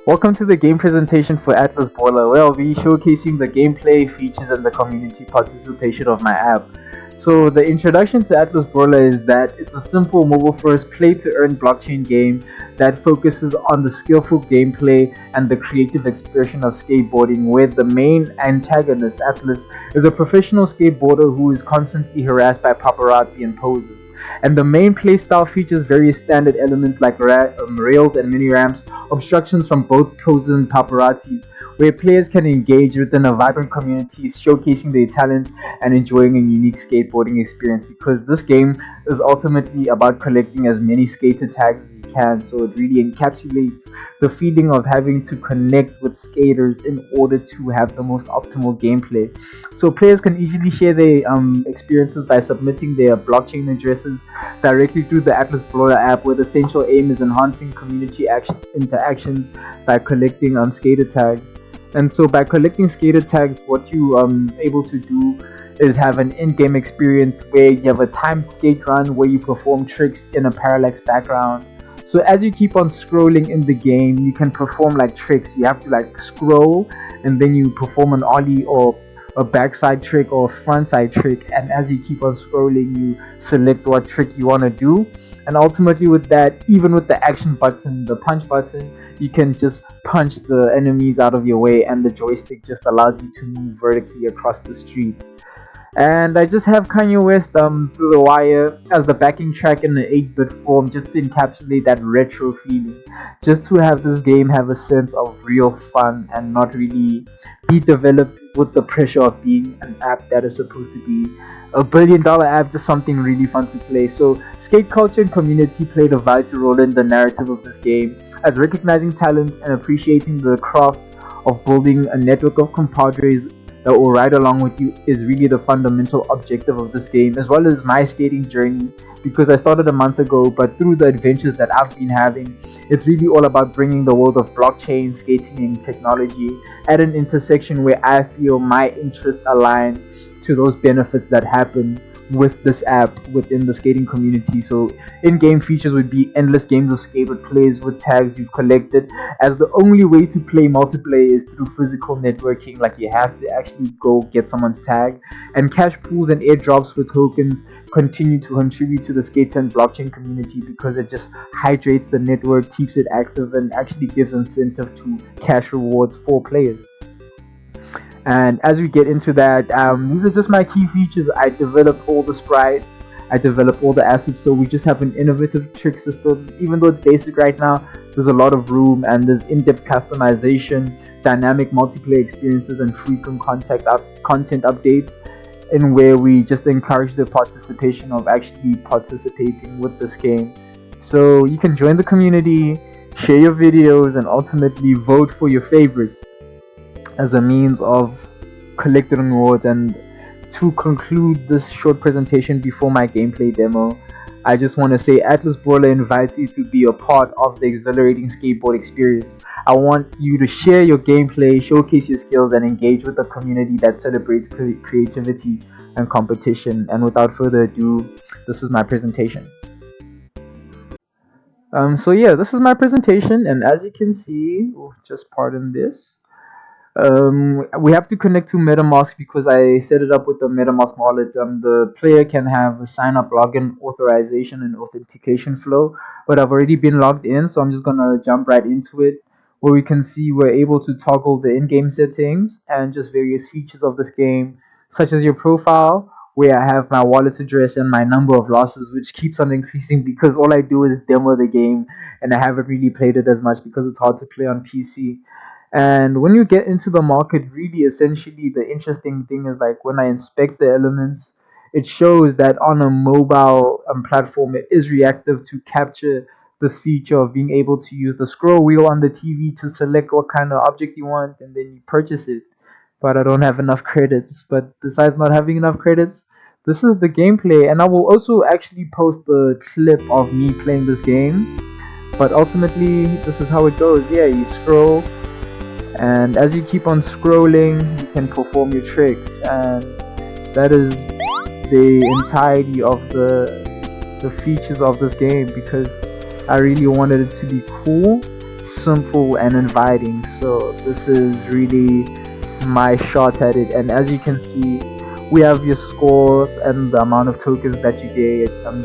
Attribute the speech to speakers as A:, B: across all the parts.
A: Welcome to the game presentation for Atlas Brawler, where I'll be showcasing the gameplay, features, and the community participation of my app. So the introduction to Atlas Brawler is that it's a simple mobile-first play-to-earn blockchain game that focuses on the skillful gameplay and the creative expression of skateboarding, where the main antagonist, Atlas, is a professional skateboarder who is constantly harassed by paparazzi and posers. And the main playstyle features various standard elements like rails and mini ramps, obstructions from both posers and paparazzis, where players can engage within a vibrant community, showcasing their talents and enjoying a unique skateboarding experience, because this game is ultimately about collecting as many skater tags as you can. So it really encapsulates the feeling of having to connect with skaters in order to have the most optimal gameplay. So players can easily share their experiences by submitting their blockchain addresses directly through the Atlas Brawler app, where the central aim is enhancing community interactions by collecting skater tags. And so by collecting skater tags, what you able to do is have an in-game experience where you have a timed skate run where you perform tricks in a parallax background. So as you keep on scrolling in the game, you can perform like tricks. You have to scroll, and then you perform an ollie or a backside trick or a frontside trick, and as you keep on scrolling, you select what trick you want to do. And ultimately with that, even with the action button, the punch button, you can just punch the enemies out of your way, and the joystick just allows you to move vertically across the street. And I just have Kanye West Through the Wire as the backing track in the 8-bit form, just to encapsulate that retro feeling, just to have this game have a sense of real fun and not really be developed with the pressure of being an app that is supposed to be a $1 billion app, just something really fun to play. So skate culture and community played a vital role in the narrative of this game, as recognizing talent and appreciating the craft of building a network of compadres that will ride along with you is really the fundamental objective of this game, as well as my skating journey, because I started a month ago, but through the adventures that I've been having, it's really all about bringing the world of blockchain, skating, and technology at an intersection where I feel my interests align to those benefits that happen with this app within the skating community. So in-game features would be endless games of skate with players with tags you've collected, as the only way to play multiplayer is through physical networking, like you have to actually go get someone's tag. And cash pools and airdrops for tokens continue to contribute to the skater and blockchain community, because it just hydrates the network, keeps it active, and actually gives incentive to cash rewards for players. And as we get into that, these are just my key features. I developed all the sprites, I developed all the assets, so we just have an innovative trick system. Even though it's basic right now, there's a lot of room, and there's in-depth customization, dynamic multiplayer experiences, and frequent content updates, in where we just encourage the participation of actually participating with this game. So you can join the community, share your videos, and ultimately vote for your favorites as a means of collecting rewards. And to conclude this short presentation before my gameplay demo, I just want to say Atlas Brawler invites you to be a part of the exhilarating skateboard experience. I want you to share your gameplay, showcase your skills, and engage with a community that celebrates creativity and competition. And without further ado, this is my presentation. So yeah, this is my presentation, and as you can see, just pardon this, we have to connect to MetaMask because I set it up with the MetaMask wallet. The player can have a sign up, login, authorization, and authentication flow, but I've already been logged in, so I'm just gonna jump right into it, where we can see we're able to toggle the in-game settings and just various features of this game, such as your profile, where I have my wallet address and my number of losses, which keeps on increasing because all I do is demo the game and I haven't really played it as much because it's hard to play on PC. And when you get into the market, really essentially the interesting thing is, like, when I inspect the elements, it shows that on a mobile platform, it is reactive to capture this feature of being able to use the scroll wheel on the TV to select what kind of object you want, and then you purchase it. But I don't have enough credits. But besides not having enough credits, this is the gameplay, and I will also actually post the clip of me playing this game. But ultimately, this is how it goes. Yeah, you scroll, and as you keep on scrolling, you can perform your tricks, and that is the entirety of the features of this game, because I really wanted it to be cool simple and inviting. So this is really my shot at it. And as you can see, we have your scores and the amount of tokens that you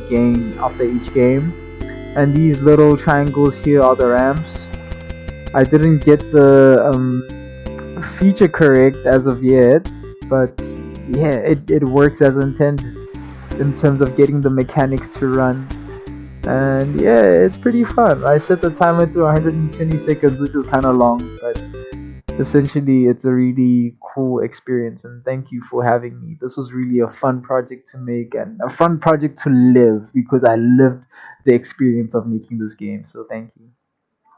A: gain after each game. And these little triangles here are the ramps. I didn't get the feature correct as of yet, but yeah, it works as intended in terms of getting the mechanics to run. And yeah, it's pretty fun. I set the timer to 120 seconds, which is kind of long, but essentially it's a really cool experience. And thank you for having me. This was really a fun project to make and a fun project to live, because I lived the experience of making this game. So thank you.